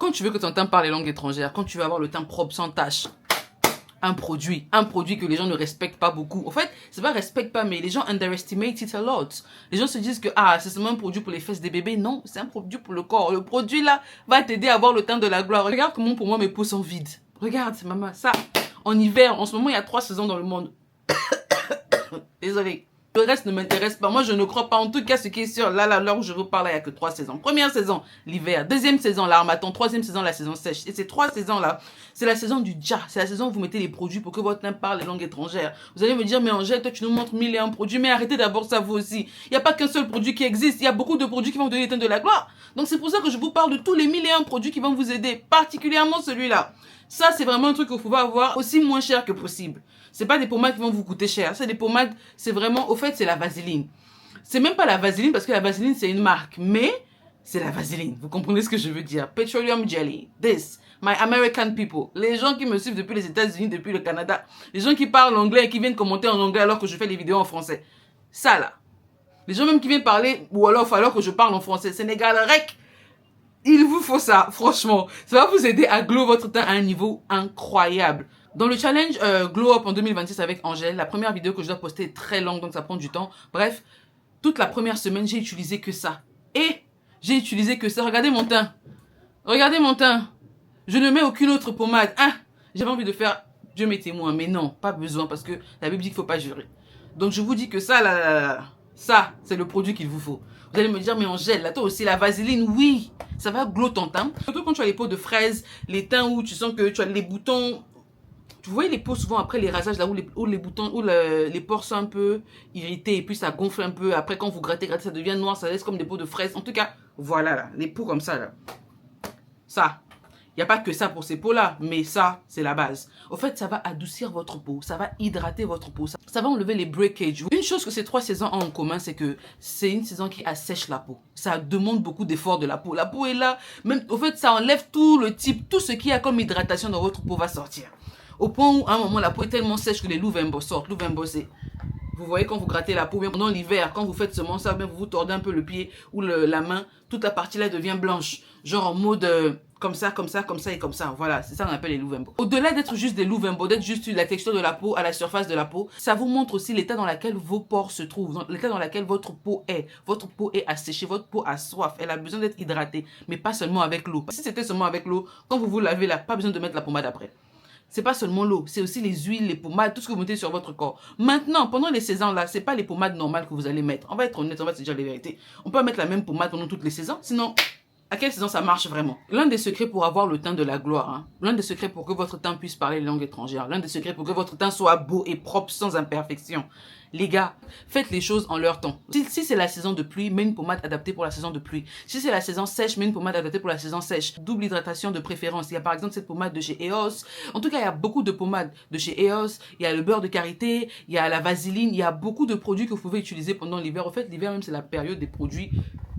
Quand tu veux que ton teint parle les langues étrangères, quand tu veux avoir le teint propre, sans tache, un produit que les gens ne respectent pas beaucoup. En fait, c'est pas respectent pas, mais les gens underestimate it a lot. Les gens se disent que c'est seulement un produit pour les fesses des bébés. Non, c'est un produit pour le corps. Le produit là va t'aider à avoir le teint de la gloire. Regarde comment pour moi mes peaux sont vides. Regarde, maman, ça. En hiver, en ce moment, il y a 3 saisons dans le monde. Désolée. Le reste ne m'intéresse pas. Moi, je ne crois pas. En tout cas, ce qui est sûr, là, l'heure où je vous parle, il n'y a que 3 saisons. Première saison, l'hiver. Deuxième saison, l'armatan. Troisième saison, la saison sèche. Et ces 3 saisons-là, c'est la saison du dja. C'est la saison où vous mettez les produits pour que votre teint parle les langues étrangères. Vous allez me dire, mais Angèle, toi, tu nous montres 1001 produits. Mais arrêtez d'abord ça, vous aussi. Il n'y a pas qu'un seul produit qui existe. Il y a beaucoup de produits qui vont vous donner le teint de la gloire. Donc, c'est pour ça que je vous parle de tous les 1001 produits qui vont vous aider. Particulièrement celui-là. Ça, c'est vraiment un truc que vous pouvez avoir aussi moins cher que possible. C'est pas des pommades qui vont vous coûter cher. C'est des pommades, c'est vraiment, au fait, c'est la vaseline. C'est même pas la vaseline parce que la vaseline, c'est une marque. Mais, c'est la vaseline. Vous comprenez ce que je veux dire? Petroleum jelly. This. My American people. Les gens qui me suivent depuis les États-Unis, depuis le Canada. Les gens qui parlent anglais et qui viennent commenter en anglais alors que je fais les vidéos en français. Ça, là. Les gens même qui viennent parler, ou alors que je parle en français. Sénégal, rec. Il vous faut ça, franchement. Ça va vous aider à glow votre teint à un niveau incroyable. Dans le challenge Glow Up en 2026 avec Angèle, la première vidéo que je dois poster est très longue, donc ça prend du temps. Bref, toute la première semaine, j'ai utilisé que ça. Et j'ai utilisé que ça. Regardez mon teint. Regardez mon teint. Je ne mets aucune autre pommade. J'avais envie de faire Dieu m'est témoin, mais non, pas besoin parce que la Bible dit qu'il ne faut pas jurer. Donc je vous dis que ça, ça, c'est le produit qu'il vous faut. Vous allez me dire, mais Angèle, là, toi aussi, la vaseline, oui, ça va glow ton teint. Surtout quand tu as les peaux de fraises, les teints où tu sens que tu as les boutons. Tu vois les peaux souvent après les rasages, là où les boutons, où les pores sont un peu irrités et puis ça gonfle un peu. Après, quand vous grattez, ça devient noir, ça laisse comme des peaux de fraises. En tout cas, voilà, là, les peaux comme ça, là. Ça. Il n'y a pas que ça pour ces peaux-là, mais ça, c'est la base. Au fait, ça va adoucir votre peau, ça va hydrater votre peau, ça va enlever les breakages. Une chose que ces 3 saisons ont en commun, c'est que c'est une saison qui assèche la peau. Ça demande beaucoup d'efforts de la peau. La peau est là, même, au fait, ça enlève tout le type, tout ce qu'il y a comme hydratation dans votre peau va sortir. Au point où, à un moment, la peau est tellement sèche que les Louvembo sortent. Louvembo, c'est... Vous voyez quand vous grattez la peau, bien pendant l'hiver, quand vous faites seulement ça, bien vous vous tordez un peu le pied ou la main, toute la partie là devient blanche. Genre en mode comme ça, comme ça, comme ça et comme ça. Voilà, c'est ça qu'on appelle les Louvembo. Au-delà d'être juste des Louvembo, d'être juste la texture de la peau à la surface de la peau, ça vous montre aussi l'état dans lequel vos pores se trouvent, l'état dans lequel votre peau est. Votre peau est asséchée, votre peau a soif, elle a besoin d'être hydratée, mais pas seulement avec l'eau. Si c'était seulement avec l'eau, quand vous vous lavez là, pas besoin de mettre la pommade après. C'est pas seulement l'eau, c'est aussi les huiles, les pommades, tout ce que vous mettez sur votre corps. Maintenant, pendant les saisons là, c'est pas les pommades normales que vous allez mettre. On va être honnête, on va se dire les vérités. On peut mettre la même pommade pendant toutes les saisons, sinon, à quelle saison ça marche vraiment? L'un des secrets pour avoir le teint de la gloire, l'un des secrets pour que votre teint puisse parler les langues étrangères, l'un des secrets pour que votre teint soit beau et propre sans imperfection. Les gars, faites les choses en leur temps. Si c'est la saison de pluie, mets une pommade adaptée pour la saison de pluie. Si c'est la saison sèche, mets une pommade adaptée pour la saison sèche. Double hydratation de préférence. Il y a par exemple cette pommade de chez EOS. En tout cas, il y a beaucoup de pommades de chez EOS. Il y a le beurre de karité, il y a la vaseline. Il y a beaucoup de produits que vous pouvez utiliser pendant l'hiver. En fait, l'hiver même, c'est la période des produits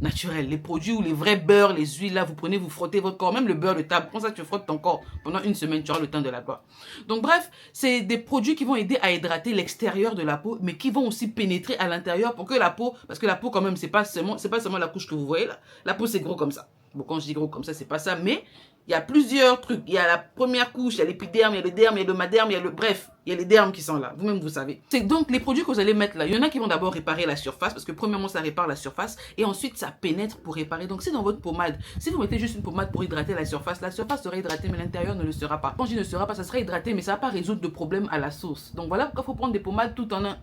naturels. Les produits où les vrais beurres, les huiles, là, vous prenez, vous frottez votre corps. Même le beurre de table. Comme ça, tu frottes ton corps. Pendant une semaine, tu auras le teint de la gloire. Donc bref, c'est des produits qui vont aider à hydrater l'extérieur de la peau, mais qui vont aussi pénétrer à l'intérieur pour que la peau, parce que la peau quand même, c'est pas seulement la couche que vous voyez là. La peau, c'est gros comme ça. Bon, quand je dis gros comme ça, c'est pas ça, mais il y a plusieurs trucs. Il y a la première couche, il y a l'épiderme, il y a le derme, il y a le maderme, bref, il y a les dermes qui sont là. Vous-même, vous savez. C'est donc les produits que vous allez mettre là. Il y en a qui vont d'abord réparer la surface, parce que premièrement, ça répare la surface, et ensuite, ça pénètre pour réparer. Donc, c'est dans votre pommade. Si vous mettez juste une pommade pour hydrater la surface sera hydratée, mais l'intérieur ne le sera pas. Quand je dis ne sera pas, ça sera hydraté, mais ça va pas résoudre de problème à la source. Donc, voilà pourquoi il faut prendre des pommades tout en un.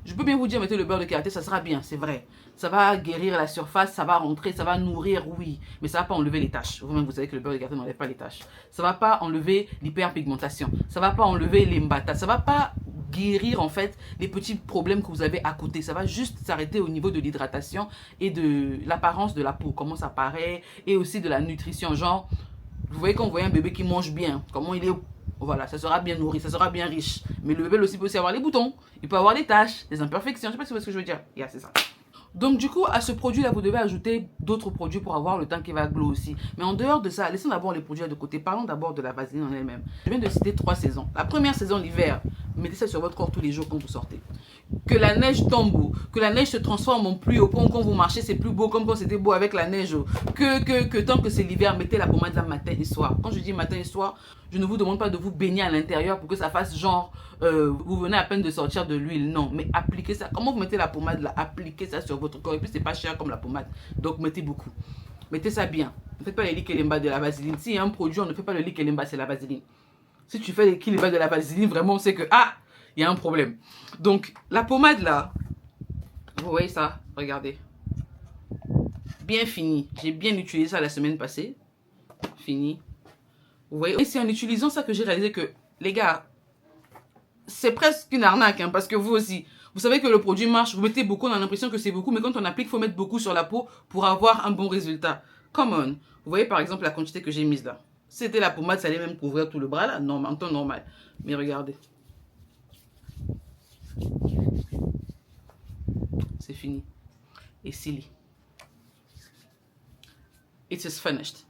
Je peux bien vous dire, mettez le beurre de karité, ça sera bien, c'est vrai. Ça va guérir la surface, ça va rentrer, ça va nourrir, oui. Mais ça va pas enlever les taches. Vous-même, vous savez que le beurre de karité n'enlève pas les taches. Ça va pas enlever l'hyperpigmentation. Ça va pas enlever les mbata. Ça va pas guérir, en fait, les petits problèmes que vous avez à côté. Ça va juste s'arrêter au niveau de l'hydratation et de l'apparence de la peau. Comment ça paraît et aussi de la nutrition. Genre, vous voyez quand vous voyez un bébé qui mange bien, comment il est... Voilà, ça sera bien nourri, ça sera bien riche. Mais le bébé aussi peut aussi avoir les boutons, il peut avoir des taches, des imperfections. Je sais pas si vous voyez ce que je veux dire. Yeah, c'est ça. Donc du coup, à ce produit-là, vous devez ajouter d'autres produits pour avoir le teint qui va glow aussi. Mais en dehors de ça, laissons d'abord les produits de côté. Parlons d'abord de la vaseline en elle-même. Je viens de citer 3 saisons. La première saison, l'hiver, mettez ça sur votre corps tous les jours quand vous sortez. que la neige tombe, que la neige se transforme en pluie au point où quand vous marchez, c'est plus beau comme quand c'était beau avec la neige. Que tant que c'est l'hiver, mettez la pommade là matin et soir. Quand je dis matin et soir, je ne vous demande pas de vous baigner à l'intérieur pour que ça fasse genre, vous venez à peine de sortir de l'huile. Non, mais appliquez ça. Comment vous mettez la pommade là? Appliquez ça sur votre corps. Et puis, c'est pas cher comme la pommade. Donc, mettez beaucoup. Mettez ça bien. Ne faites pas les Likelemba de la vaseline. S'il y a un produit, on ne fait pas le Likelemba, c'est la vaseline. Si tu fais les Likelemba de la vaseline, vraiment, on sait que, ah, il y a un problème. Donc, la pommade là, vous voyez ça? Regardez. Bien fini. J'ai bien utilisé ça la semaine passée. Fini. Vous voyez? Et c'est en utilisant ça que j'ai réalisé que, les gars, c'est presque une arnaque, hein, parce que vous aussi, vous savez que le produit marche, vous mettez beaucoup, on a l'impression que c'est beaucoup, mais quand on applique, il faut mettre beaucoup sur la peau pour avoir un bon résultat. Come on. Vous voyez par exemple la quantité que j'ai mise là. C'était la pommade, ça allait même couvrir tout le bras là, normal, en temps normal. Mais regardez. C'est fini. Et silly. It is finished.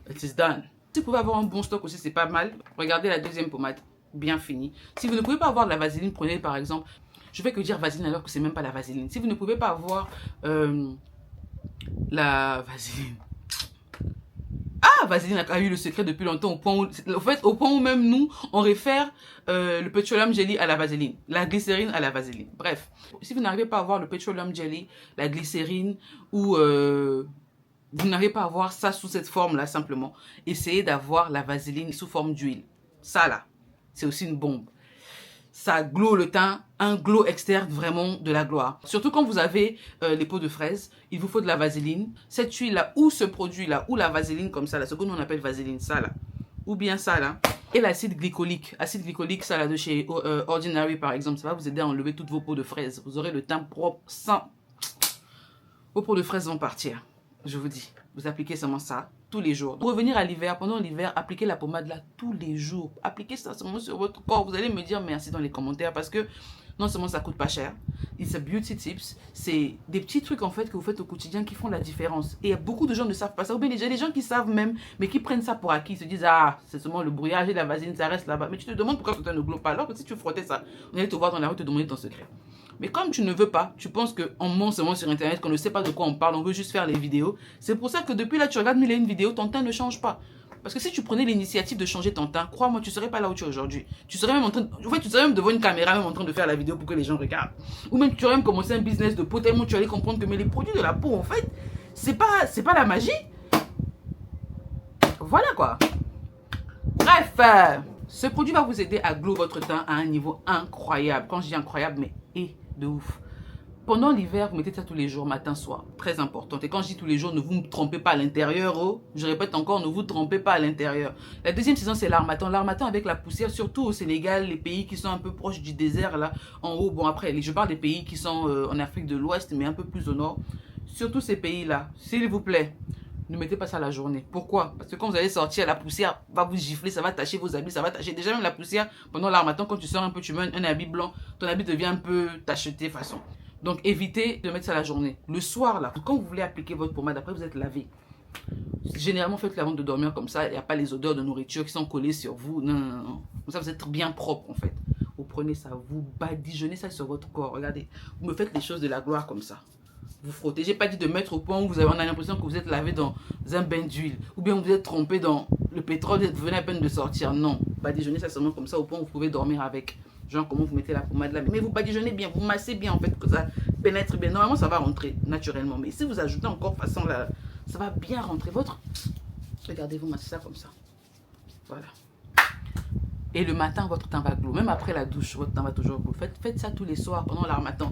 It is done. Si vous pouvez avoir un bon stock aussi, c'est pas mal. Regardez la deuxième pommade. Bien finie. Si vous ne pouvez pas avoir de la vaseline, prenez par exemple, je vais que dire vaseline alors que c'est même pas la vaseline. Si vous ne pouvez pas avoir la vaseline. Ah, vaseline a eu le secret depuis longtemps au point où, en fait, au point où même nous, on réfère le petroleum jelly à la vaseline, la glycérine à la vaseline. Bref, si vous n'arrivez pas à avoir le petroleum jelly, la glycérine ou vous n'arrivez pas à avoir ça sous cette forme-là simplement, essayez d'avoir la vaseline sous forme d'huile. Ça là, c'est aussi une bombe. Ça glow le teint, un glow externe vraiment de la gloire. Surtout quand vous avez les peaux de fraises, il vous faut de la vaseline. Cette huile-là, ou ce produit-là, ou la vaseline comme ça, là, ce que nous on appelle vaseline, ça là, ou bien ça là. Et l'acide glycolique. Acide glycolique, ça là de chez Ordinary par exemple, ça va vous aider à enlever toutes vos peaux de fraises. Vous aurez le teint propre, sans... Vos peaux de fraises vont partir, je vous dis. Vous appliquez seulement ça tous les jours. Pour revenir à l'hiver, pendant l'hiver, appliquez la pommade là tous les jours. Appliquez ça seulement sur votre corps. Vous allez me dire merci dans les commentaires parce que non seulement ça coûte pas cher, it's a beauty tips. C'est des petits trucs en fait que vous faites au quotidien qui font la différence. Et beaucoup de gens ne savent pas ça. Ou bien il y a des gens qui savent même, mais qui prennent ça pour acquis. Ils se disent ah c'est seulement le brouillage et la vaseline, ça reste là-bas. Mais tu te demandes pourquoi ton teint ne glow pas. Alors que si tu frottais ça, on allait te voir dans la rue te demander ton secret. Mais comme tu ne veux pas, tu penses qu'on ment seulement sur internet, qu'on ne sait pas de quoi on parle, on veut juste faire les vidéos. C'est pour ça que depuis là, tu regardes mille et une vidéos, ton teint ne change pas. Parce que si tu prenais l'initiative de changer ton teint, crois-moi, tu ne serais pas là où tu es aujourd'hui. Tu serais même en train de... En fait, tu serais même devant une caméra, même en train de faire la vidéo pour que les gens regardent. Ou même tu aurais même commencé un business de peau, tellement tu allais comprendre que mais les produits de la peau, en fait, c'est pas la magie. Voilà quoi. Bref, ce produit va vous aider à glow votre teint à un niveau incroyable. Quand je dis incroyable, mais de ouf. Pendant l'hiver, vous mettez ça tous les jours, matin, soir. Très important. Et quand je dis tous les jours, ne vous trompez pas à l'intérieur. Oh. Je répète encore, ne vous trompez pas à l'intérieur. La deuxième saison, c'est l'harmattan. L'harmattan avec la poussière, surtout au Sénégal, les pays qui sont un peu proches du désert, là, en haut. Bon, après, je parle des pays qui sont en Afrique de l'Ouest, mais un peu plus au nord. Surtout ces pays-là, s'il vous plaît, ne mettez pas ça la journée. Pourquoi? Parce que quand vous allez sortir, la poussière va vous gifler, ça va tacher vos habits, ça va tacher. Déjà même la poussière, pendant l'harmattan, quand tu sors un peu, tu mets un habit blanc, ton habit devient un peu tacheté façon. Donc évitez de mettre ça la journée. Le soir là, quand vous voulez appliquer votre pommade, après vous êtes lavé. Généralement faites-le avant de dormir comme ça, il n'y a pas les odeurs de nourriture qui sont collées sur vous. Non, non, non. Comme ça vous êtes bien propre en fait. Vous prenez ça, vous badigeonnez ça sur votre corps. Regardez, vous me faites les choses de la gloire comme ça. Vous frottez. J'ai pas dit de mettre au point où on a l'impression que vous êtes lavé dans un bain d'huile. Ou bien vous êtes trompé dans le pétrole et vous venez à peine de sortir. Non. Badigeonnez ça seulement comme ça au point où vous pouvez dormir avec. Genre comment vous mettez la pommade là. Mais vous badigeonnez bien, vous massez bien en fait, que ça pénètre bien. Normalement ça va rentrer naturellement. Mais si vous ajoutez encore façon là, ça va bien rentrer. Regardez, vous massez ça comme ça. Voilà. Et le matin, votre teint va glow. Même après la douche, votre teint va toujours glow. Faites ça tous les soirs pendant l'harmattan.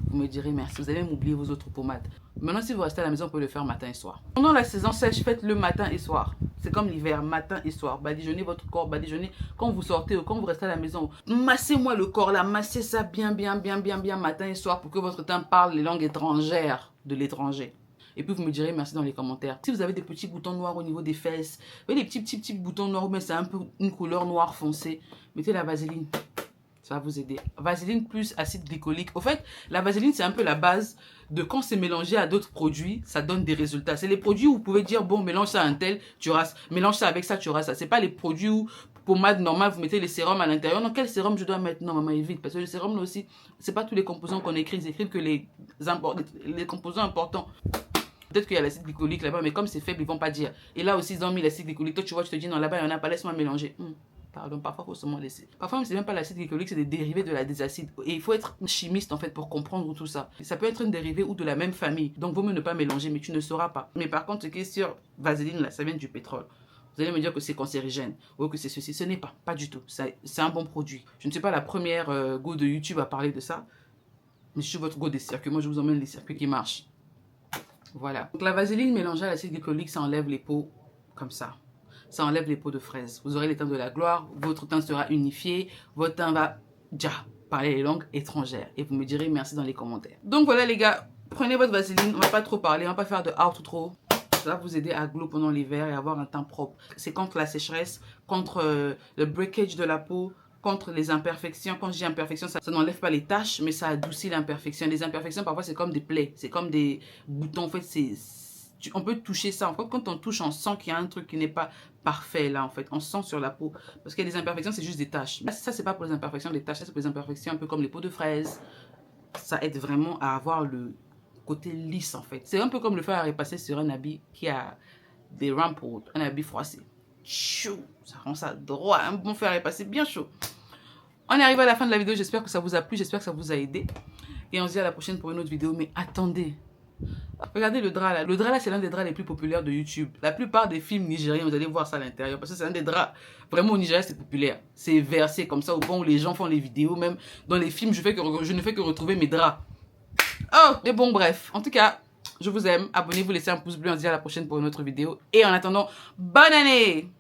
Vous me direz merci. Vous allez même oublier vos autres pommades. Maintenant, si vous restez à la maison, vous pouvez le faire matin et soir. Pendant la saison sèche, faites-le matin et soir. C'est comme l'hiver, matin et soir. Badigeonnez votre corps, badigeonnez quand vous sortez ou quand vous restez à la maison. Massez-moi le corps là, massez ça bien matin et soir pour que votre teint parle les langues étrangères de l'étranger. Et puis vous me direz merci dans les commentaires. Si vous avez des petits boutons noirs au niveau des fesses, vous voyez les petits boutons noirs, mais c'est un peu une couleur noire foncée, mettez la vaseline. Ça va vous aider. Vaseline plus acide glycolique. Au fait, la vaseline, c'est un peu la base de quand c'est mélangé à d'autres produits, ça donne des résultats. C'est les produits où vous pouvez dire, bon, mélange ça à un tel, tu auras ça. Mélange ça avec ça, tu auras ça. C'est pas les produits où, pommade normale, vous mettez les sérums à l'intérieur. Non, quel sérum je dois mettre? Non, maman, évite. Parce que le sérum, là aussi, c'est pas tous les composants qu'on écrit. Ils écrivent que les composants importants. Peut-être qu'il y a l'acide glycolique là-bas, mais comme c'est faible, ils vont pas dire. Et là aussi, ils ont mis l'acide glycolique. Toi, tu vois, tu te dis, non, là-bas, il y en a pas, laisse-moi mélanger. Pardon, parfois, il faut seulement laisser. Parfois, c'est même pas l'acide glycolique, c'est des dérivés de la désacide. Et il faut être chimiste, en fait, pour comprendre tout ça. Ça peut être un dérivé ou de la même famille. Donc, vaut mieux ne pas mélanger, mais tu ne sauras pas. Mais par contre, ce qui est sûr, vaseline, là, ça vient du pétrole. Vous allez me dire que c'est cancérigène ou que c'est ceci. Ce n'est pas. Pas du tout. C'est un bon produit. Je ne suis pas la première go de YouTube à parler de ça. Mais je suis votre go des circuits. Moi, je vous emmène les circuits qui marchent. Voilà. Donc, la vaseline mélangée à l'acide glycolique, ça enlève les peaux comme ça. Ça enlève les peaux de fraises. Vous aurez les teintes de la gloire. Votre teint sera unifié. Votre teint va déjà parler les langues étrangères. Et vous me direz merci dans les commentaires. Donc voilà les gars. Prenez votre vaseline. On va pas trop parler. On va pas faire de out trop. Ça va vous aider à glow pendant l'hiver et avoir un teint propre. C'est contre la sécheresse, contre le breakage de la peau, contre les imperfections. Quand je dis imperfection, ça n'enlève pas les taches, mais ça adoucit l'imperfection. Les imperfections, parfois, c'est comme des plaies. C'est comme des boutons. En fait, on peut toucher ça. En fait, quand on touche, on sent qu'il y a un truc qui n'est pas parfait là, en fait. On sent sur la peau. Parce que les imperfections, c'est juste des taches. Mais ça, c'est pas pour les imperfections des taches. Ça, c'est pour les imperfections un peu comme les peaux de fraises. Ça aide vraiment à avoir le côté lisse, en fait. C'est un peu comme le faire à repasser sur un habit qui a des ramples, un habit froissé. Chaud. Ça rend ça droit. Un bon fer à repasser bien chaud. On est arrivé à la fin de la vidéo. J'espère que ça vous a plu. J'espère que ça vous a aidé. Et on se dit à la prochaine pour une autre vidéo. Mais attendez. Regardez le drap là. Le drap là, c'est l'un des draps les plus populaires de YouTube. La plupart des films nigériens, vous allez voir ça à l'intérieur. Parce que c'est un des draps. Vraiment au Nigeria, c'est populaire. C'est versé comme ça au point où les gens font les vidéos. Même dans les films, je ne fais que retrouver mes draps. Oh, mais bon, bref. En tout cas, je vous aime. Abonnez-vous, laissez un pouce bleu. On se dit à la prochaine pour une autre vidéo. Et en attendant, bonne année!